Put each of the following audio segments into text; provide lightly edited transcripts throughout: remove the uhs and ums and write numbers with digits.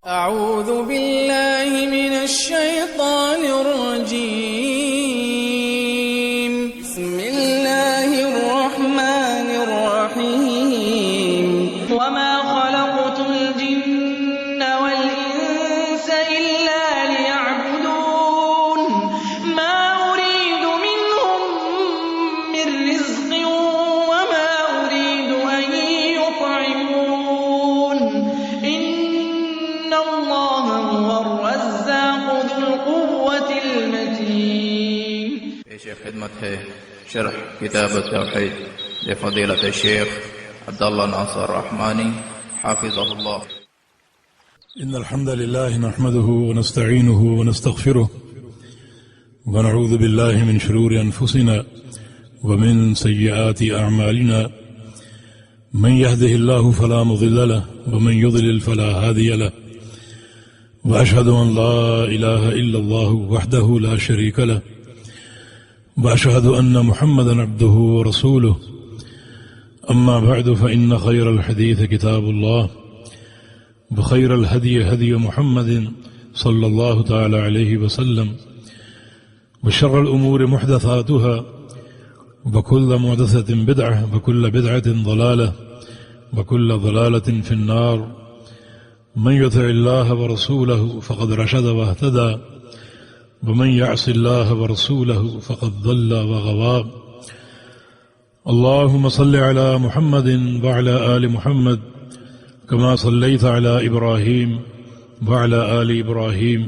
أعوذ بالله من الشيطان الرجيم. بسم الله الرحمن الرحيم. وما خلقت الجن والإنس إلا ليعبدون ما أريد منهم من رزق وما أريد أن يطعمون إن الله هو الرزاق ذو القوة المتين. پیش خدمت ہے شرح کتاب التوحید لفضیلۃ الشیخ عبداللہ ناصر رحمانی حافظہ اللہ. إن الحمد لله نحمده ونستعينه ونستغفره ونعوذ بالله من شرور أنفسنا ومن سيئات أعمالنا من يهده الله فلا مضل له ومن يضلل فلا هادي له وأشهد أن لا إله إلا الله وحده لا شريك له وأشهد أن محمدا عبده ورسوله. أما بعد فإن خير الحديث كتاب الله وخير الهدي هدي محمد صلى الله تعالى عليه وسلم وشر الأمور محدثاتها وكل محدثة بدعة وكل بدعة ضلالة وكل ضلالة في النار. من يطع الله ورسوله فقد رشد واهتدى ومن يعص الله ورسوله فقد ضل وغوى. اللهم صل على محمد وعلى آل محمد كما صليت على إبراهيم وعلى آل إبراهيم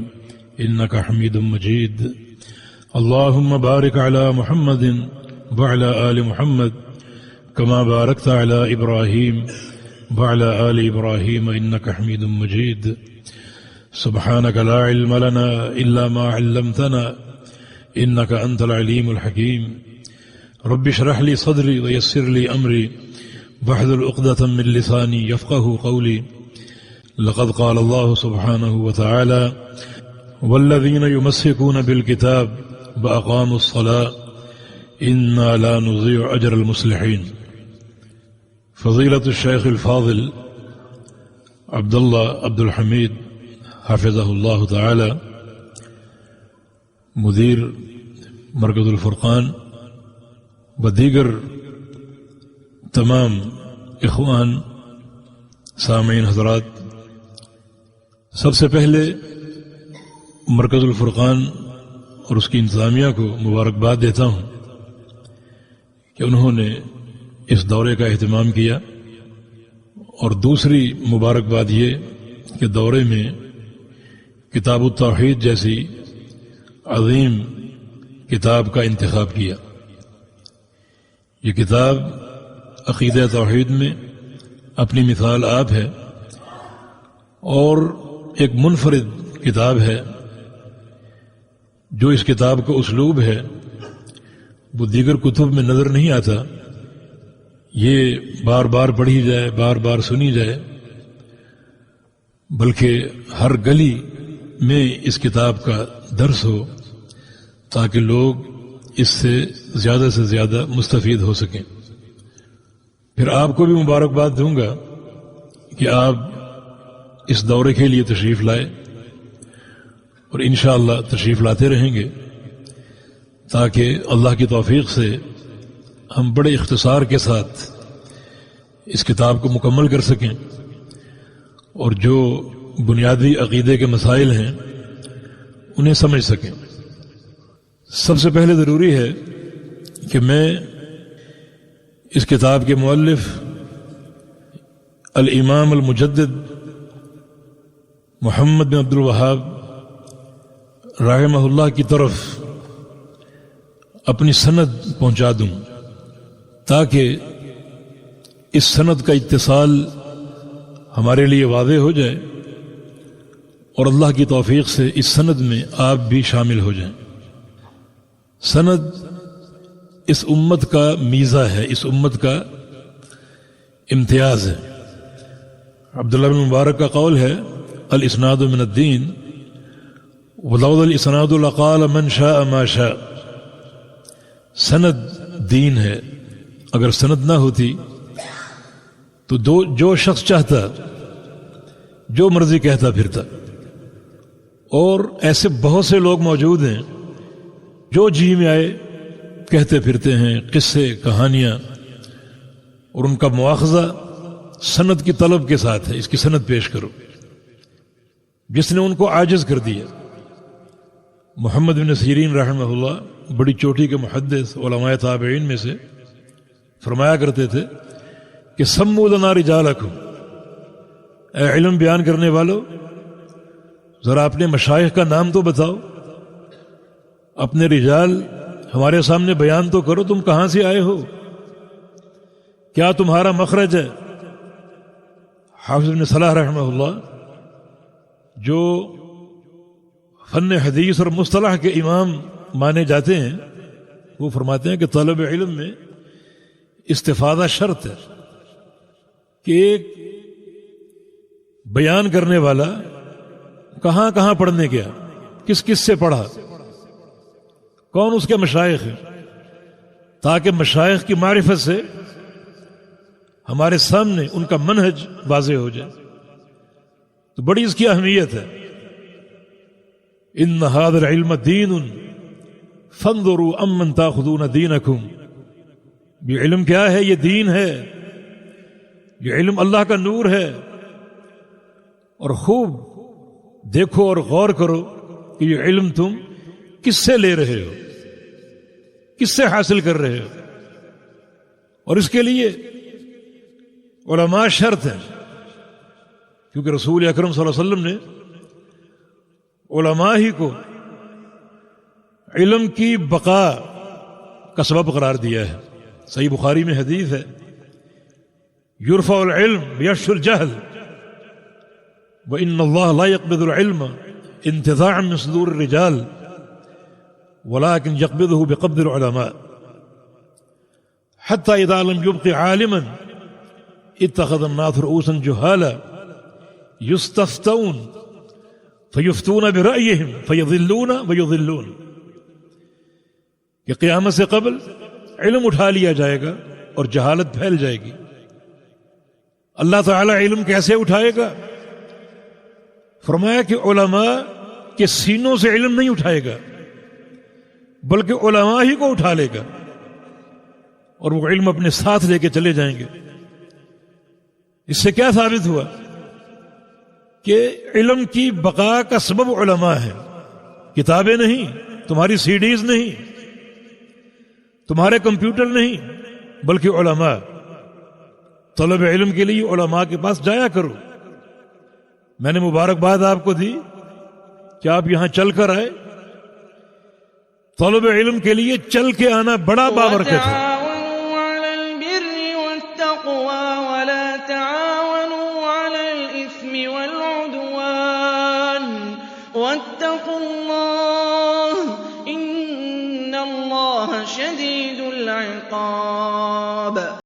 إنك حميد مجيد. اللهم بارك على محمد وعلى آل محمد كما باركت على إبراهيم وعلى آل إبراهيم إنك حميد مجيد. سبحانك لا علم لنا إلا ما علمتنا إنك أنت العليم الحكيم. رب اشرح لي صدري ويسر لي أمري واحلل عقدة من لساني يفقه قولي. لقد قال الله سبحانه وتعالى والذين يمسكون بالكتاب وأقاموا الصلاة إنا لا نضيع أجر المصلحين. فضيلة الشيخ الفاضل عبداللہ عبد الحمید حافظہ اللہ تعالی مدیر مرکز الفرقان و دیگر تمام اخوان سامعین حضرات، سب سے پہلے مرکز الفرقان اور اس کی انتظامیہ کو مبارکباد دیتا ہوں کہ انہوں نے اس دورے کا اہتمام کیا، اور دوسری مبارکباد یہ کہ دورے میں کتاب التوحید جیسی عظیم کتاب کا انتخاب کیا. یہ کتاب عقیدہ توحید میں اپنی مثال آپ ہے اور ایک منفرد کتاب ہے. جو اس کتاب کا اسلوب ہے وہ دیگر کتب میں نظر نہیں آتا. یہ بار بار پڑھی جائے، بار بار سنی جائے، بلکہ ہر گلی میں اس کتاب کا درس ہو تاکہ لوگ اس سے زیادہ مستفید ہو سکیں. پھر آپ کو بھی مبارکباد دوں گا کہ آپ اس دورے کے لیے تشریف لائے اور انشاءاللہ تشریف لاتے رہیں گے تاکہ اللہ کی توفیق سے ہم بڑے اختصار کے ساتھ اس کتاب کو مکمل کر سکیں اور جو بنیادی عقیدے کے مسائل ہیں انہیں سمجھ سکیں. سب سے پہلے ضروری ہے کہ میں اس کتاب کے مؤلف الامام المجدد محمد بن عبد الوہاب رحمہ اللہ کی طرف اپنی سند پہنچا دوں تاکہ اس سند کا اتصال ہمارے لیے واضح ہو جائے اور اللہ کی توفیق سے اس سند میں آپ بھی شامل ہو جائیں. سند اس امت کا میزہ ہے، اس امت کا امتیاز ہے. عبداللہ بن مبارک کا قول ہے الاسناد من الدین ولولا الاسناد لقال من شاء ما شاء. سند دین ہے، اگر سند نہ ہوتی تو جو شخص چاہتا جو مرضی کہتا پھرتا. اور ایسے بہت سے لوگ موجود ہیں جو جی میں آئے کہتے پھرتے ہیں قصے کہانیاں، اور ان کا مواخذہ سند کی طلب کے ساتھ ہے، اس کی سند پیش کرو، جس نے ان کو عاجز کر دیا. محمد بن سیرین رحمہ اللہ بڑی چوٹی کے محدث علماء تابعین میں سے فرمایا کرتے تھے کہ سموا لنا رجالکم، اے علم بیان کرنے والو ذرا اپنے مشائخ کا نام تو بتاؤ، اپنے رجال ہمارے سامنے بیان تو کرو، تم کہاں سے آئے ہو، کیا تمہارا مخرج ہے. حافظ بن صلاح رحمہ اللہ جو فن حدیث اور مصطلح کے امام مانے جاتے ہیں، وہ فرماتے ہیں کہ طلب علم میں استفادہ شرط ہے کہ ایک بیان کرنے والا کہاں کہاں پڑھنے گیا، کس کس سے پڑھا، کون اس کے مشائخ ہیں، تاکہ مشائخ کی معرفت سے ہمارے سامنے ان کا منہج واضح ہو جائے. تو بڑی اس کی اہمیت ہے. ان هذا العلم دین فانظروا امن تاخذون دینکم. یہ علم کیا ہے؟ یہ دین ہے، یہ علم اللہ کا نور ہے، اور خوب دیکھو اور غور کرو کہ یہ علم تم کس سے لے رہے ہو، کس سے حاصل کر رہے ہو. اور اس کے لیے علماء شرط ہیں، کیونکہ رسول اکرم صلی اللہ علیہ وسلم نے علماء ہی کو علم کی بقا کا سبب قرار دیا ہے. صحیح بخاری میں حدیث ہے، یرفع العلم بیشر الجہل وان اللہ لا يقبض العلم انتزاعا من صدور الرجال ولكن يقبضه بقبض العلماء حتى اذا لم يبق عالما اتخذ الناس رؤوسا جهالا يستفتون فیفتون برأیہم فیضلون ویضلون. کہ قیامت سے قبل علم اٹھا لیا جائے گا اور جہالت پھیل جائے گی. اللہ تعالی علم کیسے اٹھائے گا؟ فرمایا کہ علماء کے سینوں سے علم نہیں اٹھائے گا، بلکہ علماء ہی کو اٹھا لے گا اور وہ علم اپنے ساتھ لے کے چلے جائیں گے. اس سے کیا ثابت ہوا کہ علم کی بقا کا سبب علماء ہے، کتابیں نہیں، تمہاری سی ڈیز نہیں، تمہارے کمپیوٹر نہیں، بلکہ علماء. طلب علم کے لیے علماء کے پاس جایا کرو. میں نے مبارکباد آپ کو دی کہ آپ یہاں چل کر آئے. طلب علم کے لیے چل کے آنا بڑا بابرکت ہے. واتقوا